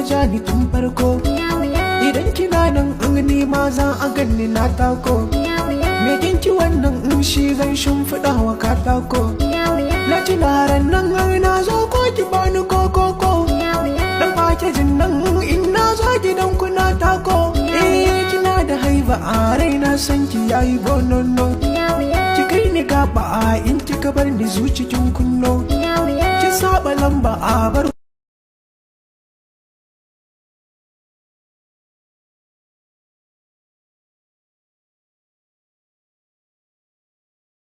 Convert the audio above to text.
ya ja ni tun farko. Idan kina nan in ni ma za a ganni na tako. Me kinki wannan in shi zan shimfiɗa wa katako. Na ci laran nan na zo ko ki bani kokoko. Dan fakejin nan in na zo gidan ku na tako. Kina da haiba a raina san ki yayi bonono. Ki kai ni gaba in kika bar ni zucikin kunno. Ki saba lamba a bar